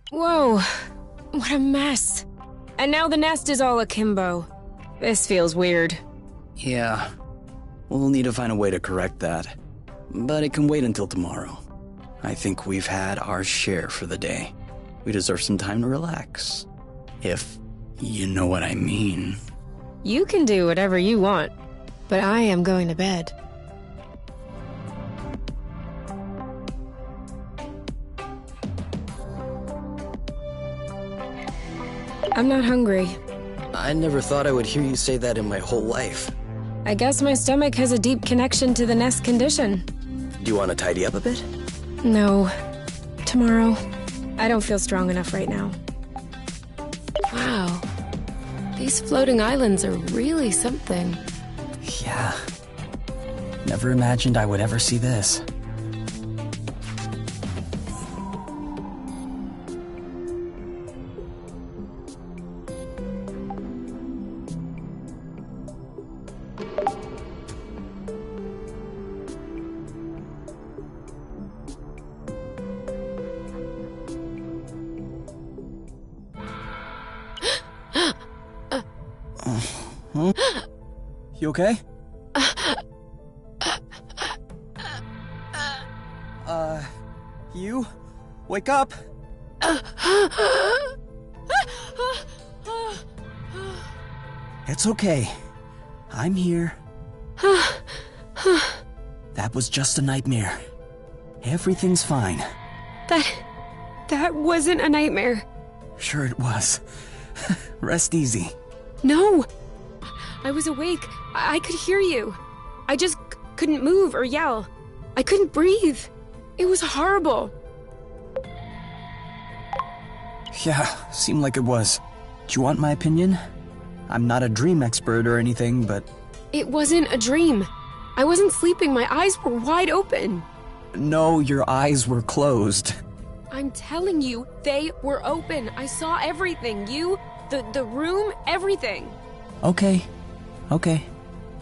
Whoa, what a mess. And now the nest is all akimbo. This feels weird. Yeah, we'll need to find a way to correct that. But it can wait until tomorrow. I think we've had our share for the day. We deserve some time to relax. If you know what I mean. You can do whatever you want, but I am going to bed. I'm not hungry. I never thought I would hear you say that in my whole life. I guess my stomach has a deep connection to the nest condition. Do you want to tidy up a bit? No. Tomorrow. I don't feel strong enough right now. Wow. These floating islands are really something. Yeah. Never imagined I would ever see this. You okay? You? Wake up! It's okay. I'm here. That was just a nightmare. Everything's fine. That wasn't a nightmare. Sure it was. Rest easy. No! I was awake. I could hear you. I just couldn't move or yell. I couldn't breathe. It was horrible. Yeah, seemed like it was. Do you want my opinion? I'm not a dream expert or anything, but... It wasn't a dream. I wasn't sleeping. My eyes were wide open. No, your eyes were closed. I'm telling you, they were open. I saw everything. You, the room, everything. Okay.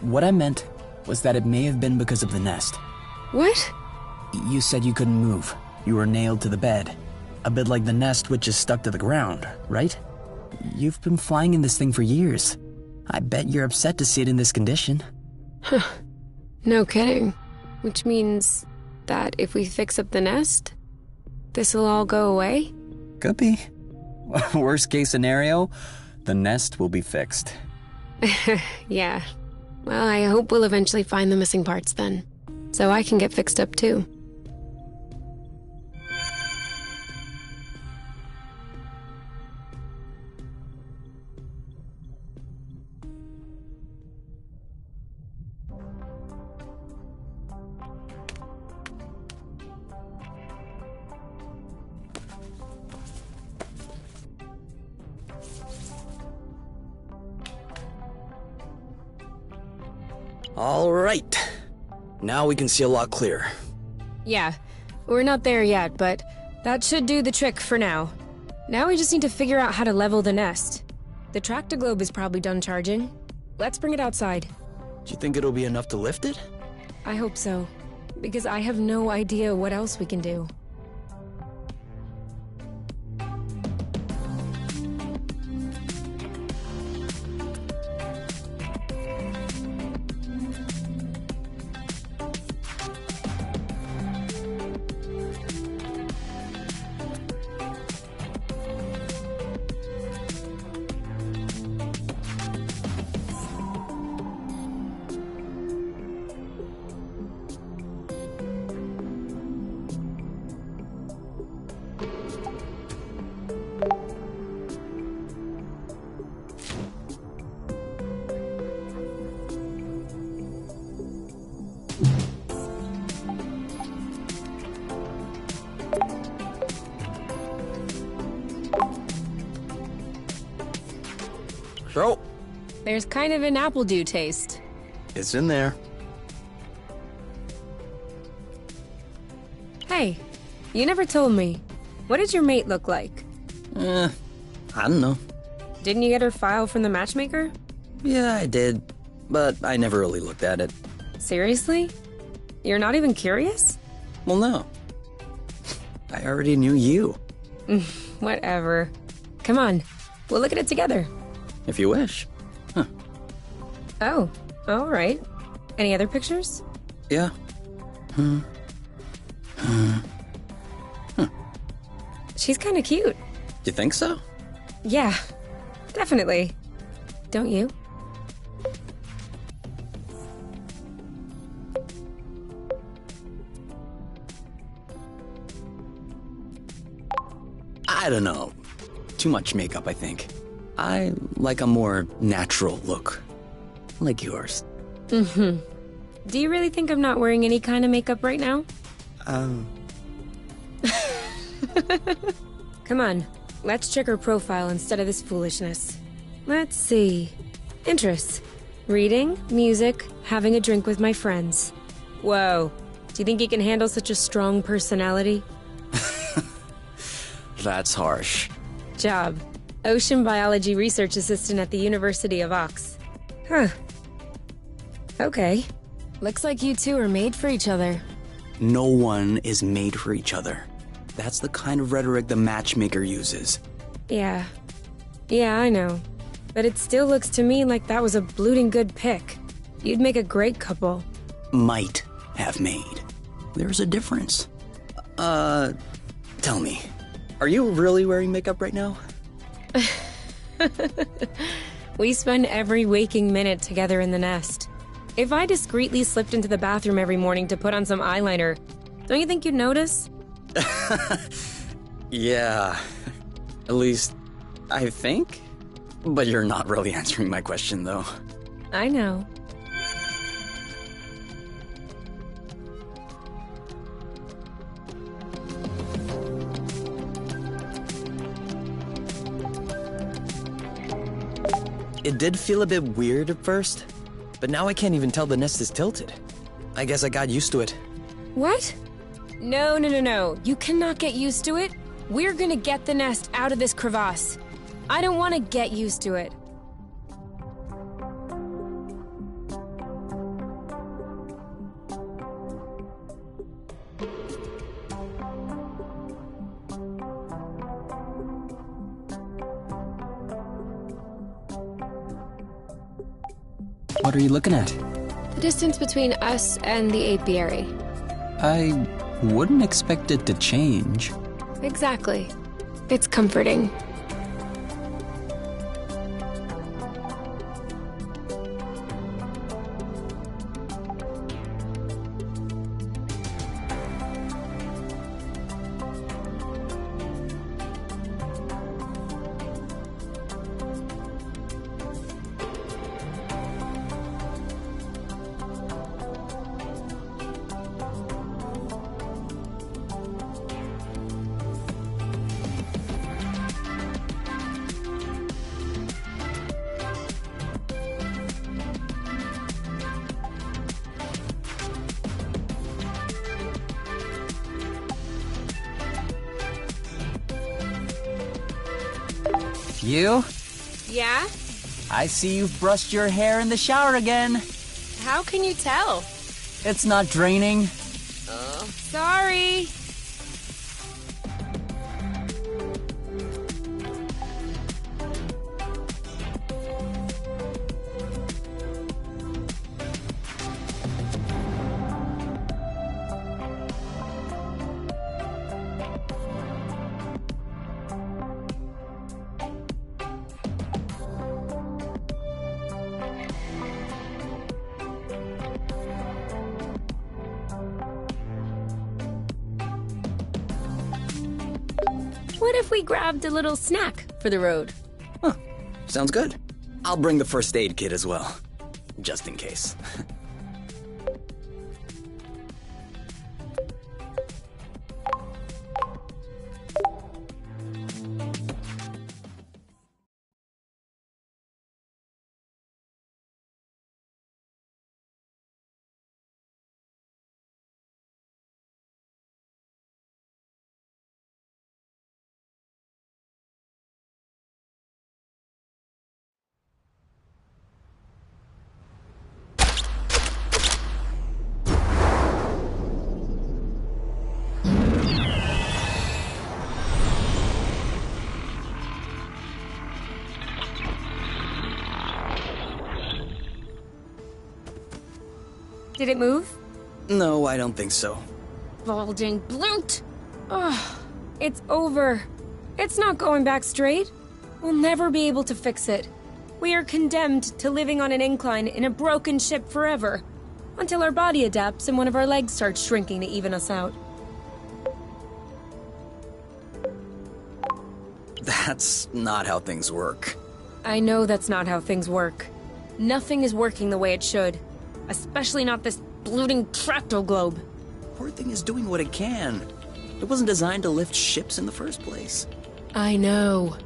What I meant was that it may have been because of the nest. What? You said you couldn't move. You were nailed to the bed. A bit like the nest which is stuck to the ground, right? You've been flying in this thing for years. I bet you're upset to see it in this condition. Huh. No kidding. Which means that if we fix up the nest, this'll all go away? Could be. Worst case scenario, the nest will be fixed. Yeah. Well, I hope we'll eventually find the missing parts then. So I can get fixed up too. All right. Now we can see a lot clearer. Yeah, we're not there yet, but that should do the trick for now. Now we just need to figure out how to level the nest. The tractoglobe is probably done charging. Let's bring it outside. Do you think it'll be enough to lift it? I hope so, because I have no idea what else we can do. So, There's kind of an apple dew taste. it's in there. Hey, you never told me. What did your mate look like? I don't know. Didn't you get her file from the matchmaker? Yeah, I did, but I never really looked at it. Seriously? You're not even curious? Well, no. I already knew you. Whatever. Come on, we'll look at it together. If you wish. Oh, all right. Any other pictures? Yeah. She's kind of cute. You think so? Yeah, definitely. Don't you? I don't know. Too much makeup, I think. I like a more natural look. Like yours. Do you really think I'm not wearing any kind of makeup right now? Come on, let's check her profile instead of this foolishness. Let's see. Interests. Reading, music, having a drink with my friends. Whoa. Do you think you can handle such a strong personality? That's harsh. Job. Ocean biology research assistant at the University of Ox. Huh. Okay. Looks like you two are made for each other. No one is made for each other. That's the kind of rhetoric the matchmaker uses. Yeah. Yeah, I know. But it still looks to me like that was a blooting good pick. You'd make a great couple. Might have made. There's a difference. Tell me, are you really wearing makeup right now? We spend every waking minute together in the nest. If I discreetly slipped into the bathroom every morning to put on some eyeliner, don't you think you'd notice? Yeah. At least, I think. But you're not really answering my question, though. I know. It did feel a bit weird at first, but now I can't even tell the nest is tilted. I guess I got used to it. What? No. You cannot get used to it. We're gonna get the nest out of this crevasse. I don't want to get used to it. What are you looking at? The distance between us and the apiary. I wouldn't expect it to change. Exactly. It's comforting. You? Yeah? I see you've brushed your hair in the shower again. How can you tell? It's not draining. Sorry. What if we grabbed a little snack for the road? Sounds good. I'll bring the first aid kit as well. Just in case. Did it move? No, I don't think so. Balding bloot! Ugh, it's over. It's not going back straight. We'll never be able to fix it. We are condemned to living on an incline in a broken ship forever, until our body adapts and one of our legs starts shrinking to even us out. That's not how things work. I know that's not how things work. Nothing is working the way it should. Especially not this bloating fractal globe. Poor thing is doing what it can. It wasn't designed to lift ships in the first place. I know.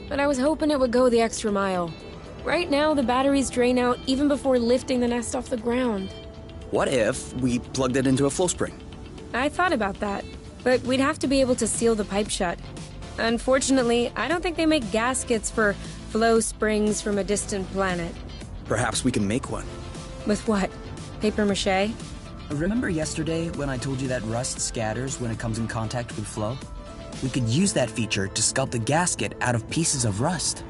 But I was hoping it would go the extra mile. Right now, the batteries drain out even before lifting the nest off the ground. What if we plugged it into a flow spring? I thought about that, but we'd have to be able to seal the pipe shut. Unfortunately, I don't think they make gaskets for flow springs from a distant planet. Perhaps we can make one. With what? Paper mache? Remember yesterday when I told you that rust scatters when it comes in contact with flow? We could use that feature to sculpt a gasket out of pieces of rust.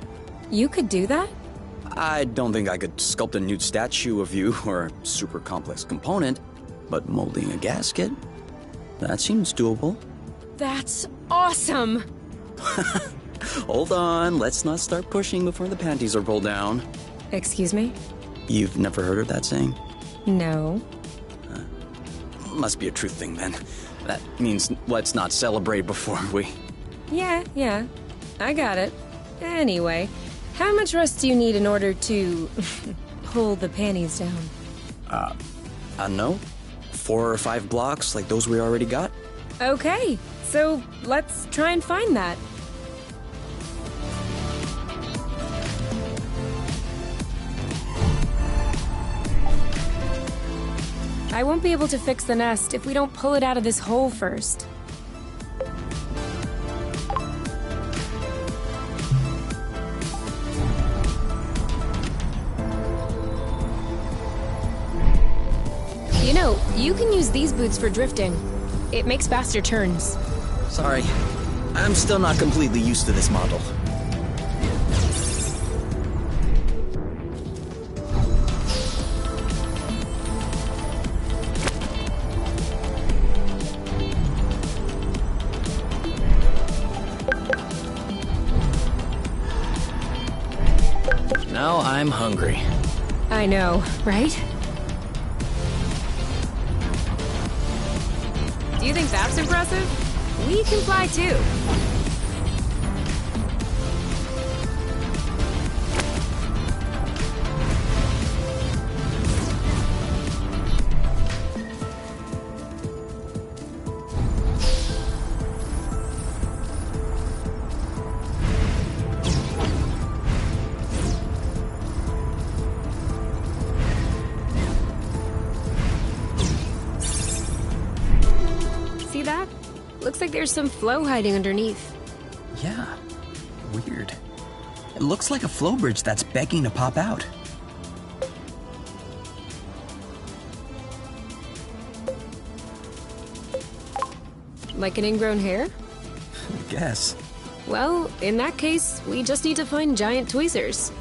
You could do that? I don't think I could sculpt a nude statue of you or a super complex component, but molding a gasket? That seems doable. That's awesome! Hold on, let's not start pushing before the panties are pulled down. Excuse me? You've never heard of that saying? No. Must be a truth thing then. That means let's not celebrate before we... Yeah. I got it. Anyway, how much rust do you need in order to pull the panties down? I don't know. 4 or 5 blocks like those we already got? Okay, so let's try and find that. I won't be able to fix the nest if we don't pull it out of this hole first. You know, you can use these boots for drifting. It makes faster turns. Sorry, I'm still not completely used to this model. Now I'm hungry. I know, right? Do you think that's impressive? We can fly too. See that? Looks like there's some flow hiding underneath. Yeah, weird. It looks like a flow bridge that's begging to pop out. Like an ingrown hair? I guess. Well, in that case, we just need to find giant tweezers.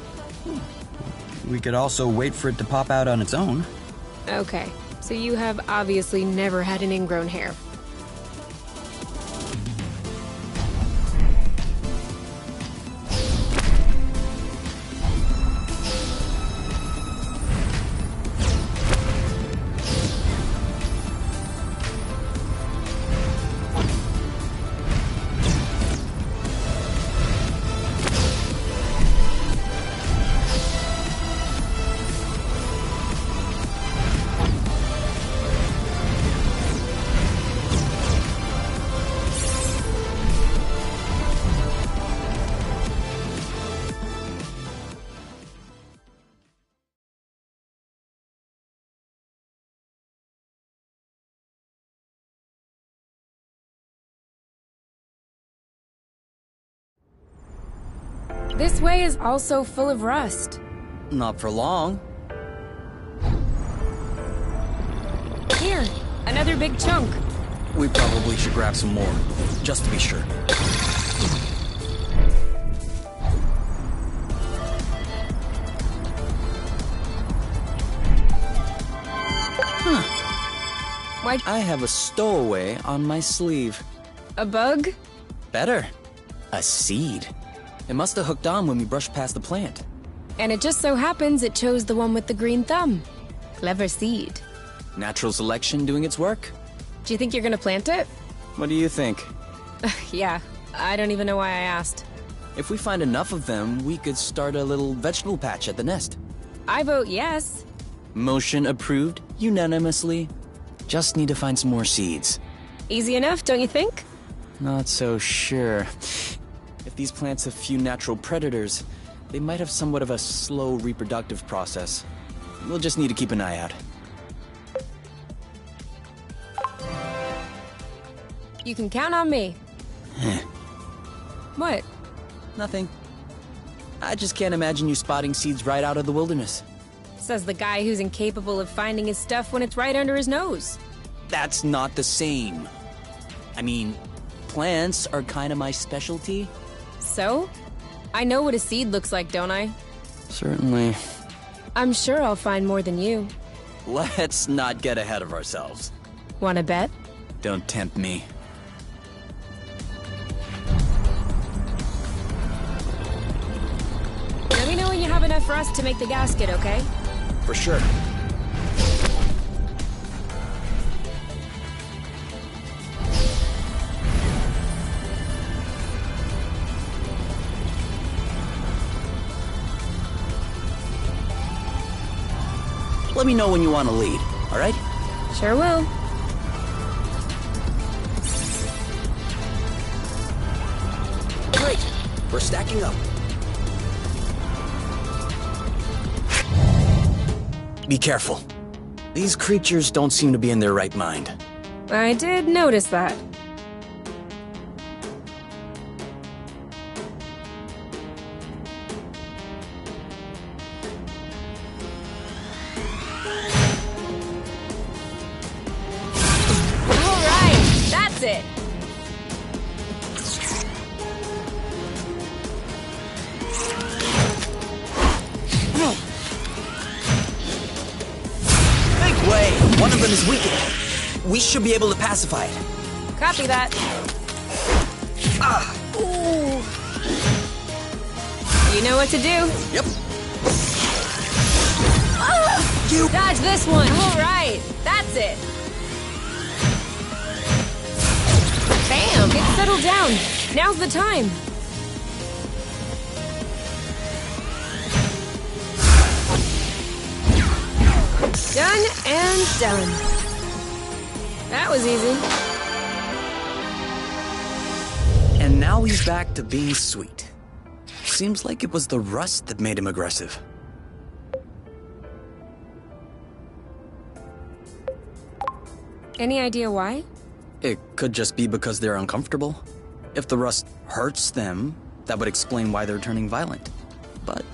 We could also wait for it to pop out on its own. Okay, so you have obviously never had an ingrown hair. This way is also full of rust. Not for long. Here, another big chunk. We probably should grab some more, just to be sure. Huh. I have a stowaway on my sleeve. A bug? Better. A seed. It must have hooked on when we brushed past the plant. And it just so happens it chose the one with the green thumb. Clever seed. Natural selection doing its work? Do you think you're gonna plant it? What do you think? Yeah, I don't even know why I asked. If we find enough of them, we could start a little vegetable patch at the nest. I vote yes. Motion approved unanimously. Just need to find some more seeds. Easy enough, don't you think? Not so sure. If these plants have few natural predators, they might have somewhat of a slow reproductive process. We'll just need to keep an eye out. You can count on me. What? Nothing. I just can't imagine you spotting seeds right out of the wilderness. Says the guy who's incapable of finding his stuff when it's right under his nose. That's not the same. I mean, plants are kind of my specialty. So? I know what a seed looks like, don't I? Certainly. I'm sure I'll find more than you. Let's not get ahead of ourselves. Wanna bet? Don't tempt me. Let me know when you have enough rust to make the gasket, okay? For sure. Let me know when you want to lead, all right? Sure will. Great. We're stacking up. Be careful. These creatures don't seem to be in their right mind. I did notice that. Alright, that's it. Way. One of them is weakened. We should be able to pacify it. Copy that. Ooh. You know what to do. Yep. You dodge this one. All right, that's it. Bam! It's settled down. Now's the time. Done and done. That was easy. And now he's back to being sweet. Seems like it was the rust that made him aggressive. Any idea why? It could just be because they're uncomfortable. If the rust hurts them, that would explain why they're turning violent. But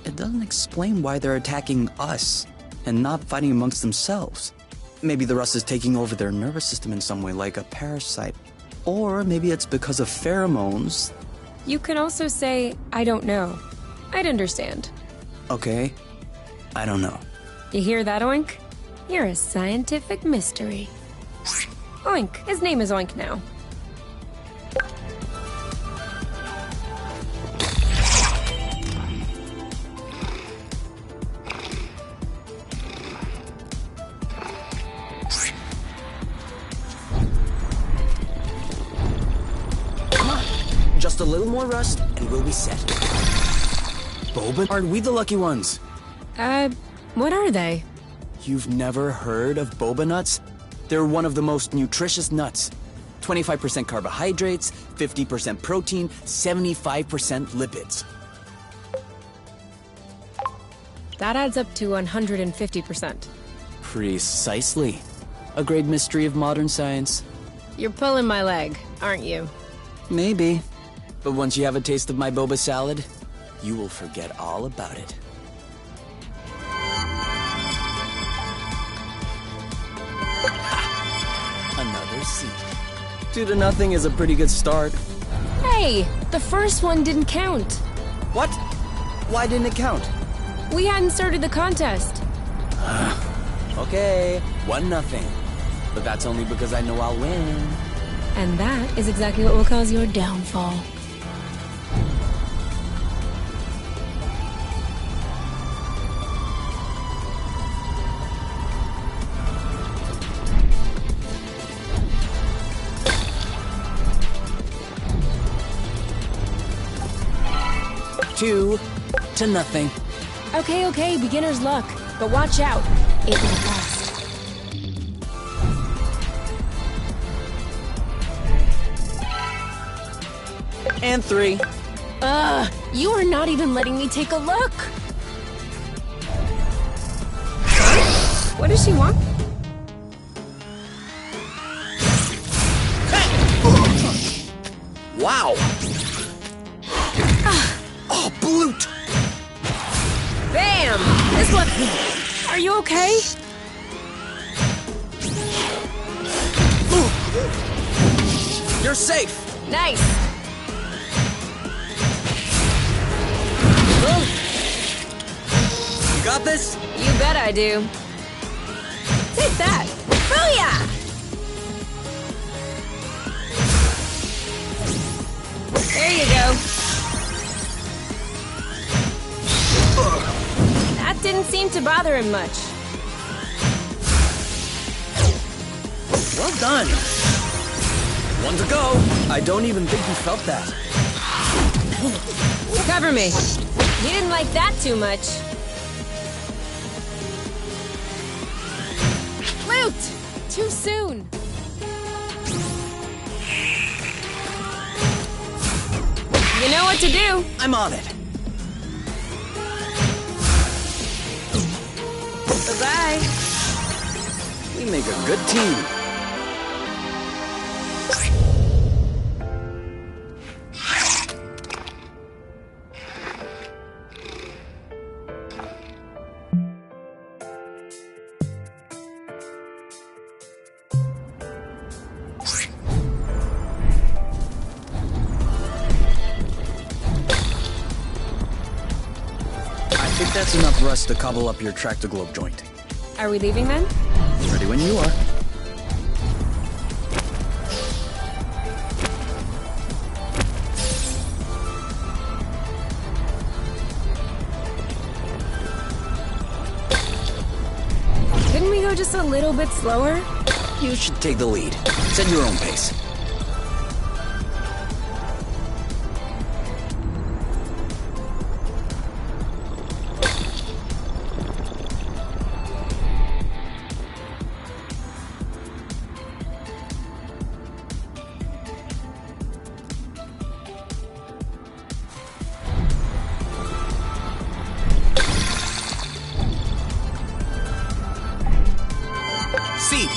it doesn't explain why they're attacking us and not fighting amongst themselves. Maybe the rust is taking over their nervous system in some way, like a parasite. Or maybe it's because of pheromones. You can also say, I don't know. I'd understand. Okay, I don't know. You hear that, Oink? You're a scientific mystery. Oink. His name is Oink now. Just a little more rust, and we'll be set. Boba? Aren't we the lucky ones? What are they? You've never heard of boba nuts? They're one of the most nutritious nuts. 25% carbohydrates, 50% protein, 75% lipids. That adds up to 150%. Precisely. A great mystery of modern science. You're pulling my leg, aren't you? Maybe. But once you have a taste of my boba salad, you will forget all about it. Another seed. 2-0 is a pretty good start. Hey, the first one didn't count. What? Why didn't it count? We hadn't started the contest. Okay, 1-0. But that's only because I know I'll win. And that is exactly what will cause your downfall. Two to nothing. Okay, beginner's luck. But watch out. It will cost. And 3. You are not even letting me take a look. What does she want? Wow! Oh, Bloot! Bam! This one. Are you okay? You're safe! Nice. You got this? You bet I do. Take that. Booyah! There you go. That didn't seem to bother him much. Well done! 1 to go! I don't even think he felt that. Cover me. He didn't like that too much. Loot! Too soon. You know what to do. I'm on it. Bye-bye. We make a good team. I think that's enough rust to cobble up your Tractoglobe joint. Are we leaving then? Ready when you are. Couldn't we go just a little bit slower? You should take the lead. Set your own pace. Seed!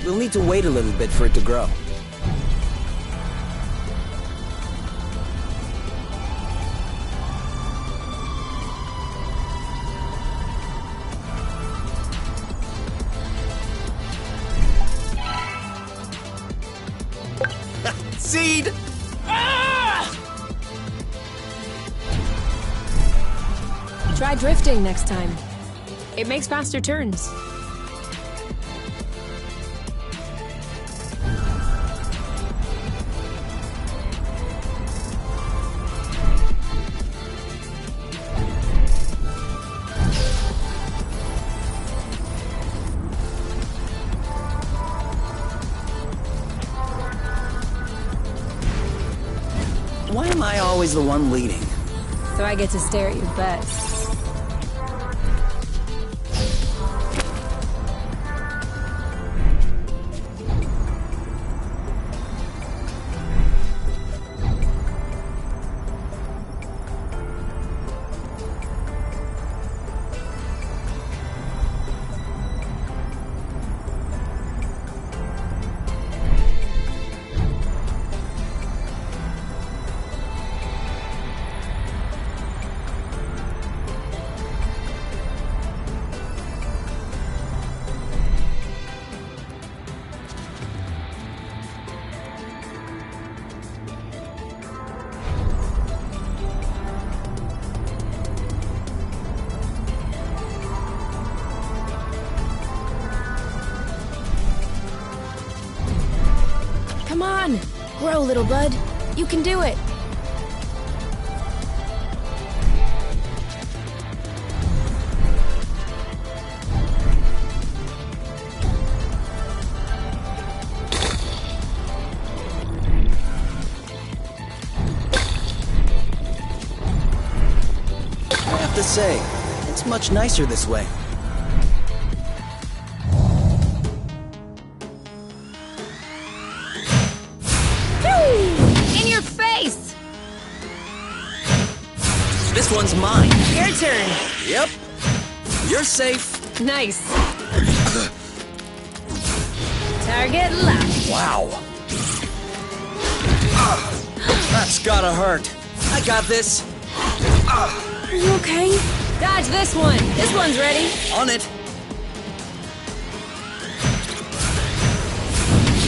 We'll need to wait a little bit for it to grow. Seed! Try drifting next time. It makes faster turns. Why am I always the one leading? So I get to stare at your butt. little bud. You can do it. I have to say, it's much nicer this way. In your face! This one's mine. Your turn. Yep. You're safe. Nice. Target left. Wow. That's gotta hurt. I got this. Are you okay? Dodge this one. This one's ready. On it.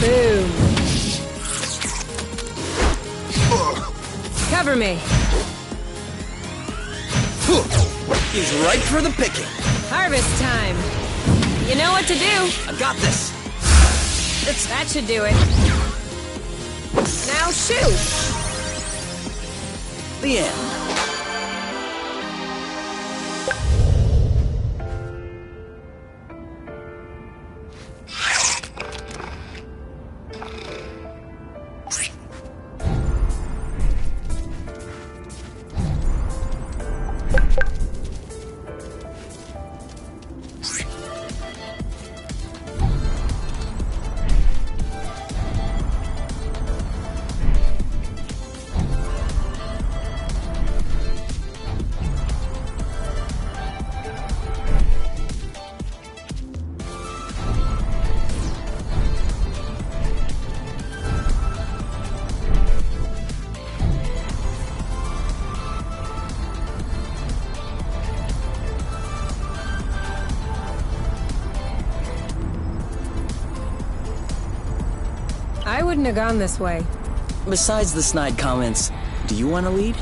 Boom. Cover me. He's ripe for the picking. Harvest time. You know what to do. I got this. That should do it. Now shoot. The end. I wouldn't have gone this way. Besides the snide comments, do you want to lead?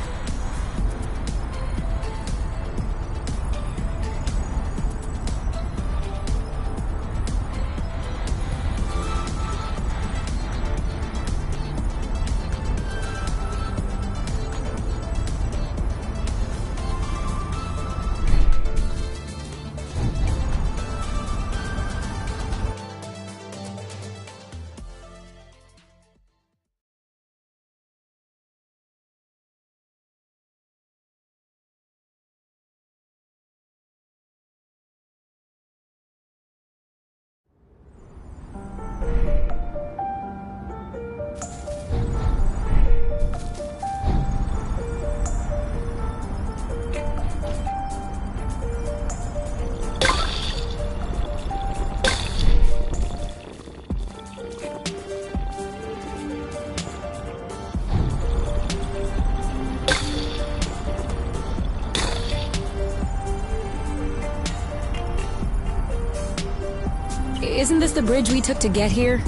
Isn't this the bridge we took to get here?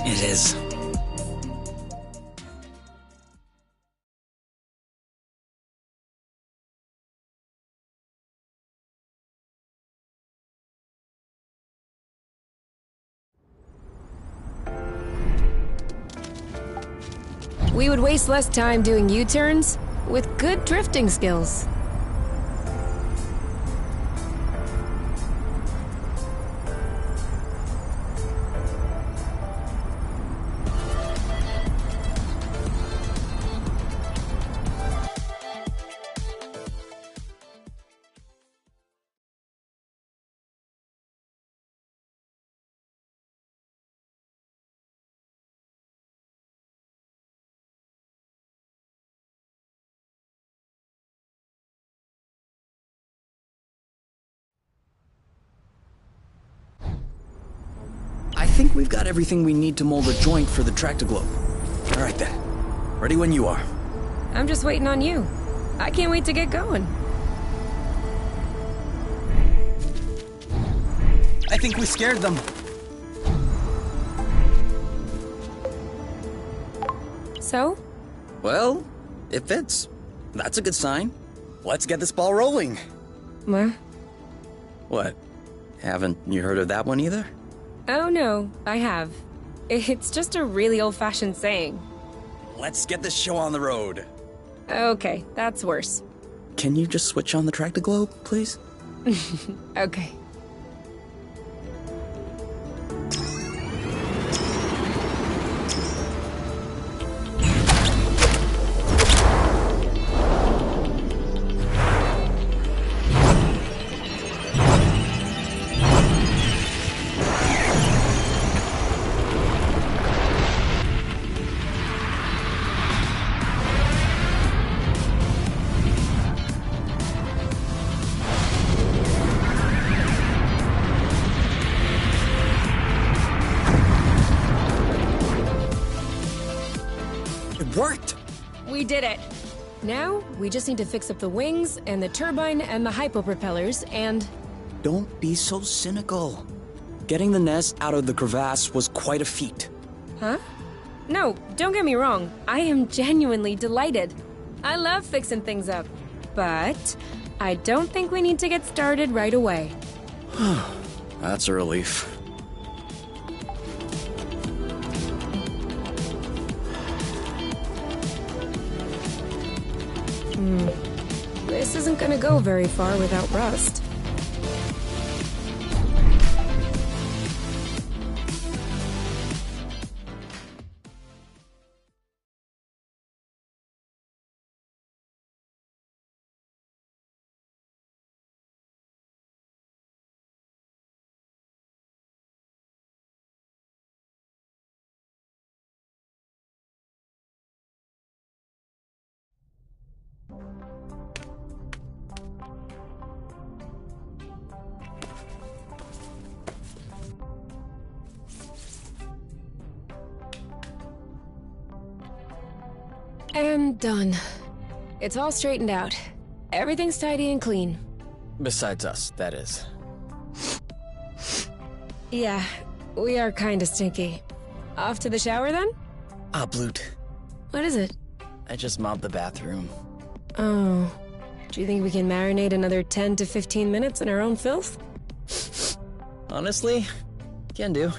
It is. We would waste less time doing U-turns with good drifting skills. I think we've got everything we need to mold a joint for the tractoglobe. All right then. Ready when you are. I'm just waiting on you. I can't wait to get going. I think we scared them. So? Well, it fits. That's a good sign. Let's get this ball rolling. What? What? Haven't you heard of that one either? Oh no, I have. It's just a really old-fashioned saying. let's get this show on the road. Okay, that's worse. Can you just switch on the Tractoglobe, please? Okay. Worked! We did it! Now, we just need to fix up the wings, and the turbine, and the hypo-propellers, and... Don't be so cynical. Getting the nest out of the crevasse was quite a feat. Huh? No, don't get me wrong. I am genuinely delighted. I love fixing things up. But I don't think we need to get started right away. That's a relief. This isn't gonna go very far without Rust. And done. It's all straightened out. Everything's tidy and clean. Besides us, that is. Yeah, we are kinda stinky. Off to the shower then? Ah, Bloot. What is it? I just mopped the bathroom. Oh. Do you think we can marinate another 10 to 15 minutes in our own filth? Honestly, can do.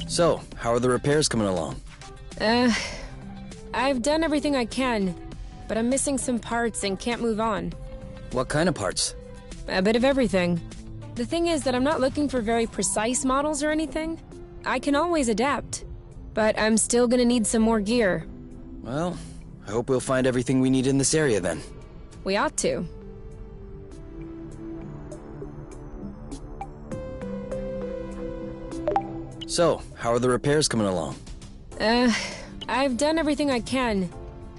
So, how are the repairs coming along? I've done everything I can, but I'm missing some parts and can't move on. What kind of parts? A bit of everything. The thing is that I'm not looking for very precise models or anything. I can always adapt. But I'm still gonna need some more gear. Well, I hope we'll find everything we need in this area then. We ought to. So, how are the repairs coming along? I've done everything I can,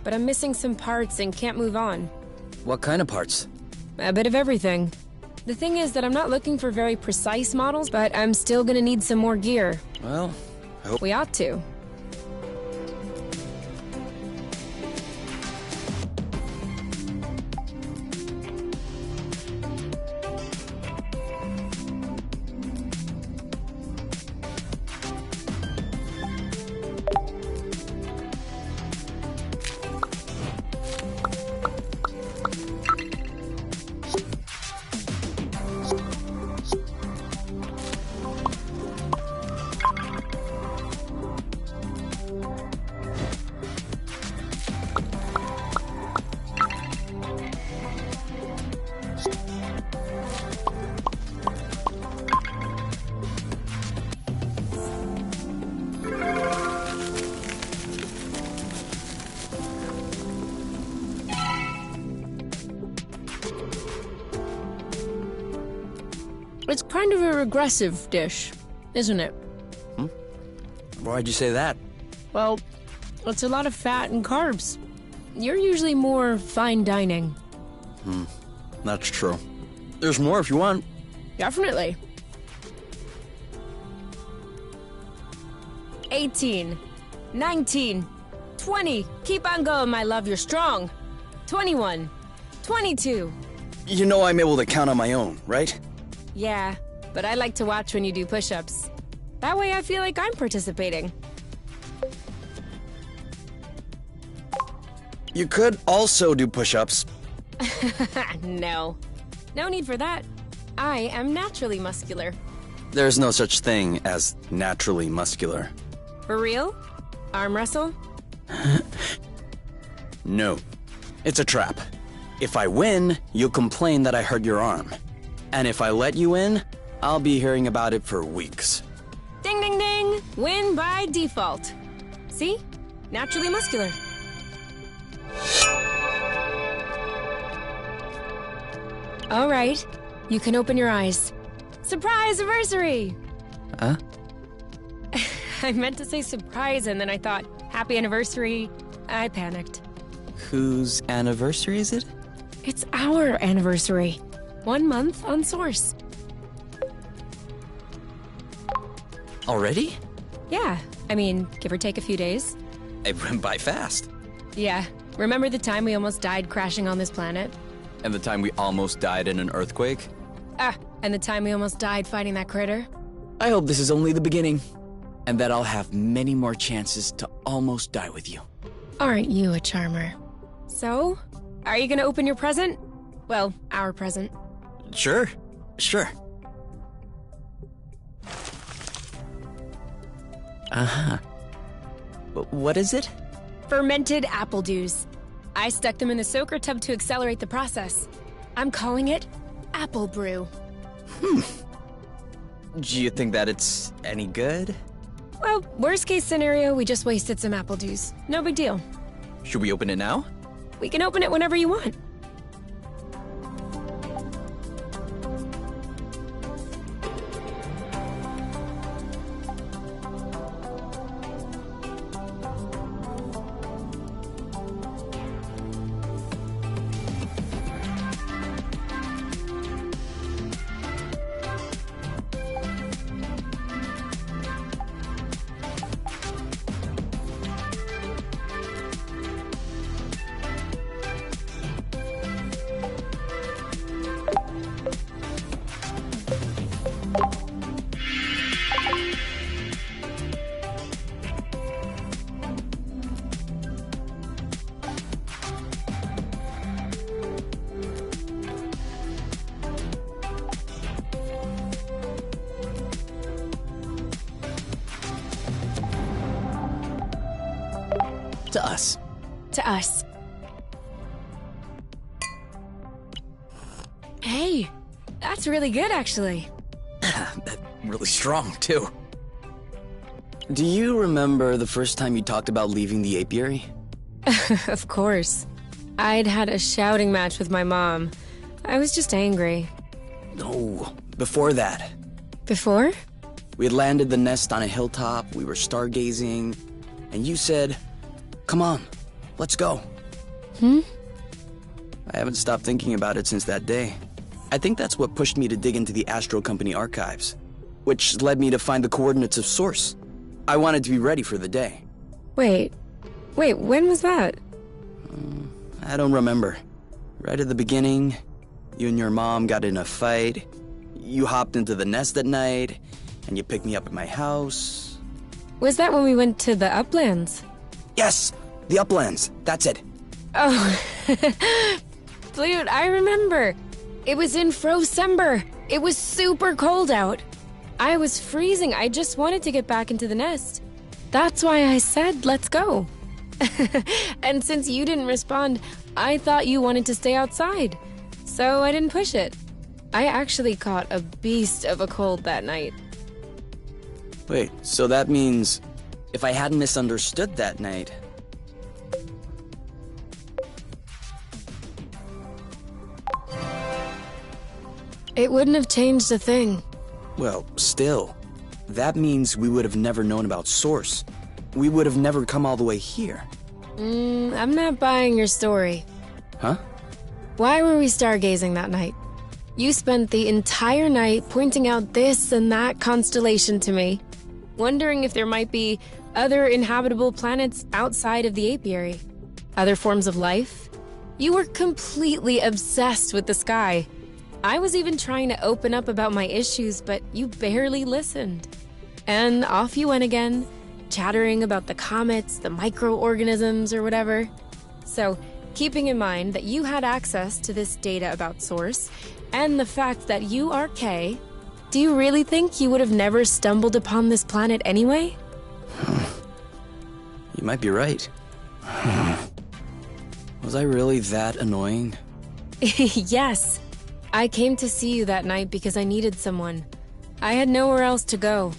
but I'm missing some parts and can't move on. What kind of parts? A bit of everything. The thing is that I'm not looking for very precise models, but I'm still gonna need some more gear. Well, I hope... We ought to. It's kind of a regressive dish, isn't it? Why'd you say that? Well, it's a lot of fat and carbs. You're usually more fine dining. That's true. There's more if you want. Definitely. 18, 19, 20. Keep on going, my love, you're strong. 21, 22. You know I'm able to count on my own, right? Yeah, but I like to watch when you do push-ups. That way I feel like I'm participating. You could also do push-ups. No. No need for that. I am naturally muscular. There's no such thing as naturally muscular. For real? Arm wrestle? No. It's a trap. If I win, you'll complain that I hurt your arm. And if I let you in, I'll be hearing about it for weeks. Ding ding ding! Win by default. See? Naturally muscular. All right. You can open your eyes. Surprise anniversary! Huh? I meant to say surprise and then I thought, happy anniversary. I panicked. Whose anniversary is it? It's our anniversary. 1 month on Source. Already? Yeah, I mean, give or take a few days. It went by fast. Yeah, remember the time we almost died crashing on this planet? And the time we almost died in an earthquake? And the time we almost died fighting that critter? I hope this is only the beginning. And that I'll have many more chances to almost die with you. Aren't you a charmer? So, are you gonna open your present? Well, our present. Sure. Uh-huh. What is it? Fermented apple dews. I stuck them in the soaker tub to accelerate the process. I'm calling it Apple Brew. Do you think that it's any good? Well, worst case scenario, we just wasted some apple dews. No big deal. Should we open it now? We can open it whenever you want. To us. To us. Hey, that's really good, actually. That's really strong, too. Do you remember the first time you talked about leaving the apiary? Of course. I'd had a shouting match with my mom. I was just angry. No, before that. Before? We had landed the nest on a hilltop, we were stargazing, and you said, "Come on, let's go." I haven't stopped thinking about it since that day. I think that's what pushed me to dig into the Astro Company archives, which led me to find the coordinates of Source. I wanted to be ready for the day. Wait, when was that? I don't remember. Right at the beginning, you and your mom got in a fight. You hopped into the nest at night, and you picked me up at my house. Was that when we went to the Uplands? Yes, the Uplands. That's it. Oh, dude, I remember. It was in Frocember. It was super cold out. I was freezing. I just wanted to get back into the nest. That's why I said, let's go. And since you didn't respond, I thought you wanted to stay outside. So I didn't push it. I actually caught a beast of a cold that night. Wait, so that means if I hadn't misunderstood that night... It wouldn't have changed a thing. Well, still, that means we would have never known about Source. We would have never come all the way here. I'm not buying your story. Huh? Why were we stargazing that night? You spent the entire night pointing out this and that constellation to me, wondering if there might be other inhabitable planets outside of the apiary. Other forms of life? You were completely obsessed with the sky. I was even trying to open up about my issues, but you barely listened. And off you went again, chattering about the comets, the microorganisms, or whatever. So, keeping in mind that you had access to this data about Source, and the fact that you are Kay, Do you really think you would have never stumbled upon this planet anyway? You might be right. Was I really that annoying? Yes. I came to see you that night because I needed someone. I had nowhere else to go.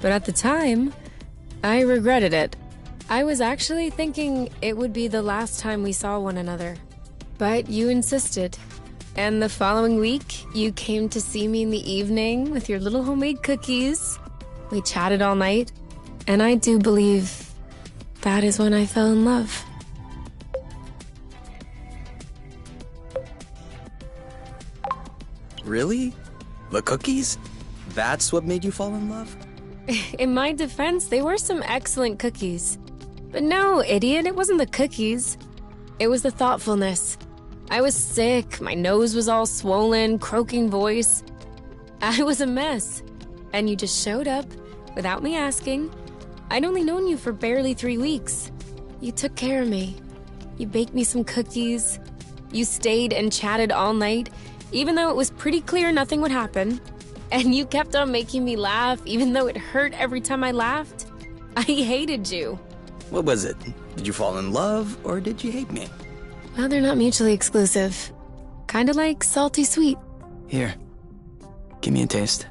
But at the time, I regretted it. I was actually thinking it would be the last time we saw one another. But you insisted. And the following week, you came to see me in the evening with your little homemade cookies. We chatted all night. And I do believe that is when I fell in love. Really? The cookies? That's what made you fall in love? In my defense, they were some excellent cookies. But no, idiot, it wasn't the cookies. It was the thoughtfulness. I was sick, my nose was all swollen, croaking voice. I was a mess. And you just showed up, without me asking. I'd only known you for barely 3 weeks. You took care of me. You baked me some cookies. You stayed and chatted all night, even though it was pretty clear nothing would happen. And you kept on making me laugh, even though it hurt every time I laughed. I hated you. What was it? Did you fall in love, or did you hate me? Well, they're not mutually exclusive. Kinda like salty sweet. Here, give me a taste.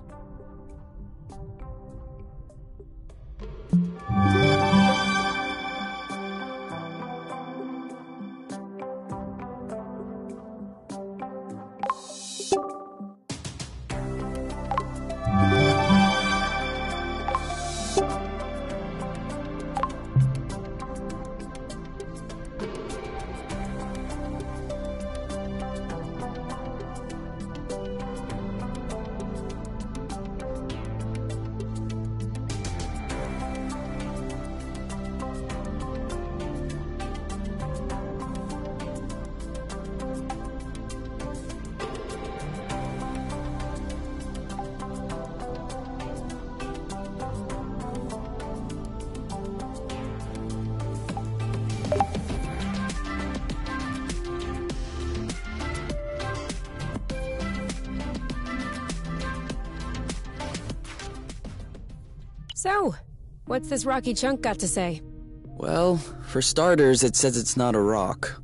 So, what's this rocky chunk got to say? Well, for starters, it says it's not a rock.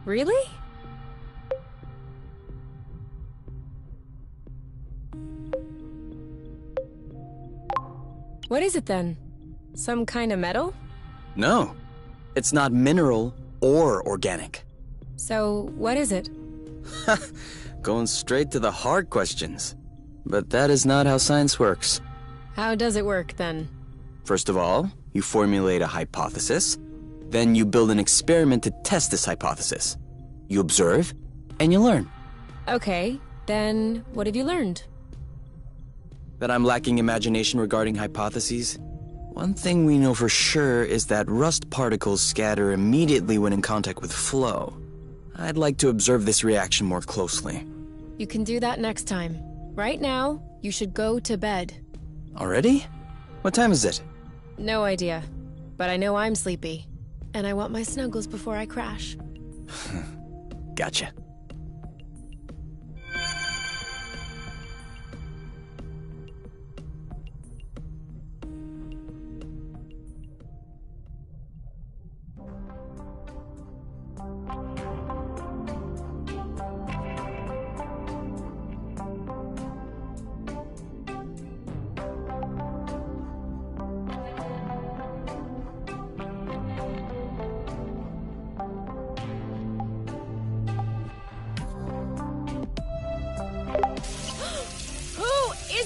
Really? What is it then? Some kind of metal? No, it's not mineral or organic. So, what is it? Going straight to the hard questions. But that is not how science works. How does it work, then? First of all, you formulate a hypothesis. Then you build an experiment to test this hypothesis. You observe, and you learn. Okay, then what have you learned? That I'm lacking imagination regarding hypotheses? One thing we know for sure is that rust particles scatter immediately when in contact with flow. I'd like to observe this reaction more closely. You can do that next time. Right now, you should go to bed. Already? What time is it? No idea. But I know I'm sleepy. And I want my snuggles before I crash. Gotcha.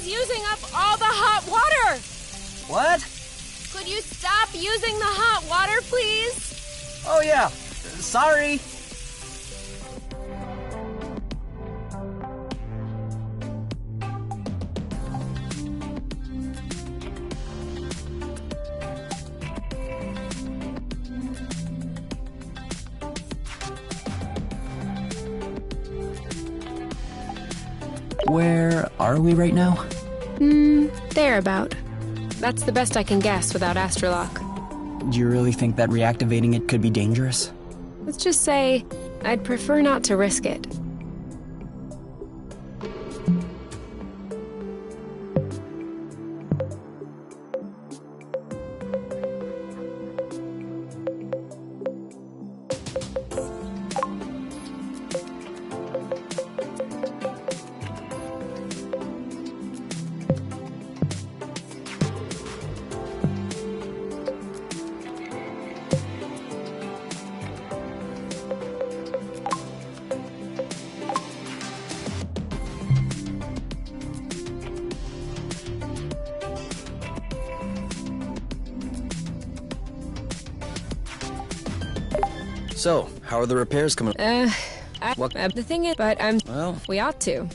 Using up all the hot water! What? Could you stop using the hot water, please? Oh yeah, sorry. Where are we right now? Thereabout. That's the best I can guess without Astrolock. Do you really think that reactivating it could be dangerous? Let's just say, I'd prefer not to risk it. So, how are the repairs coming? The thing is, but Well, we ought to.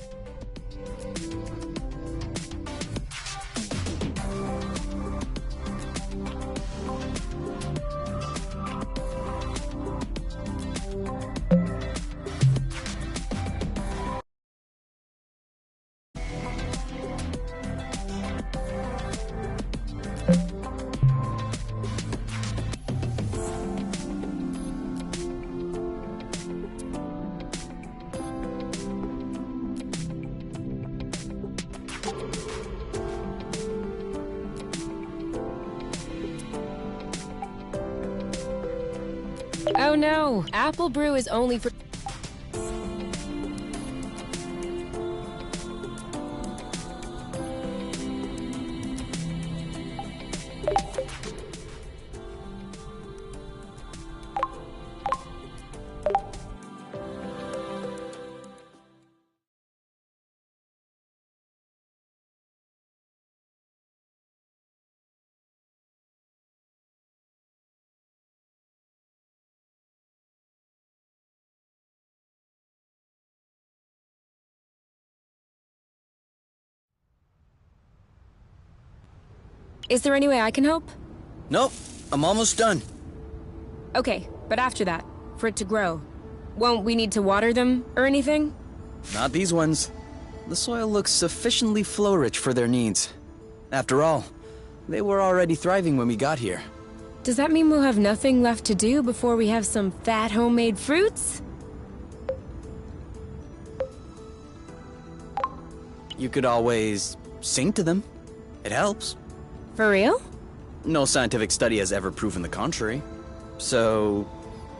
Oh no, apple brew is only for... Is there any way I can help? Nope, I'm almost done. Okay, but after that, for it to grow, won't we need to water them or anything? Not these ones. The soil looks sufficiently flow-rich for their needs. After all, they were already thriving when we got here. Does that mean we'll have nothing left to do before we have some fat homemade fruits? You could always sing to them. It helps. For real? No scientific study has ever proven the contrary. So,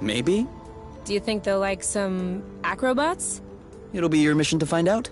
maybe? Do you think they'll like some acrobats? It'll be your mission to find out.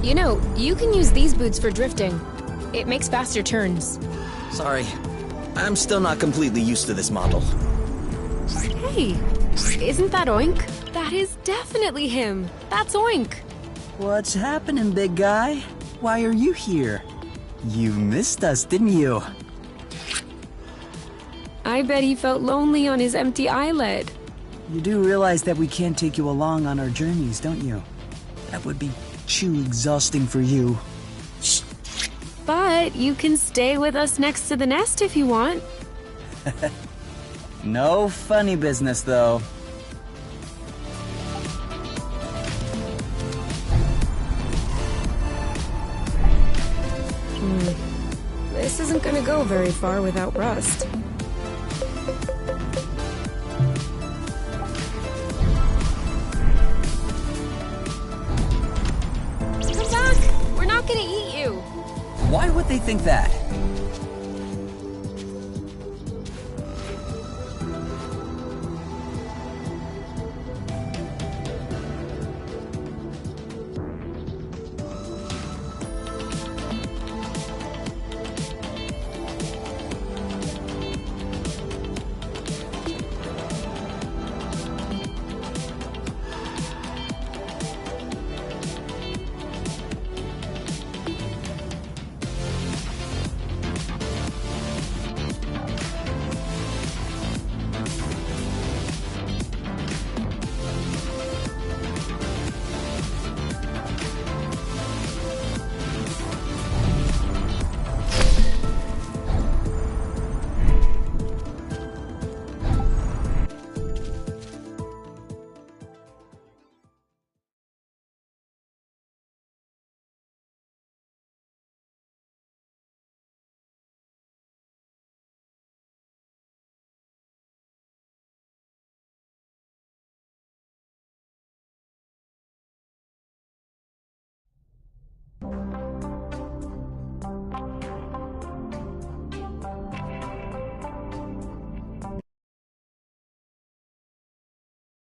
You know, you can use these boots for drifting. It makes faster turns. Sorry, I'm still not completely used to this model. Hey, isn't that Oink? That is definitely him. That's Oink. What's happening, big guy? Why are you here? You missed us, didn't you? I bet he felt lonely on his empty eyelid. You do realize that we can't take you along on our journeys, don't you? That would be too exhausting for you. But you can stay with us next to the nest if you want. No funny business, though. This isn't gonna go very far without Rust. Come back! We're not gonna eat you! Why would they think that?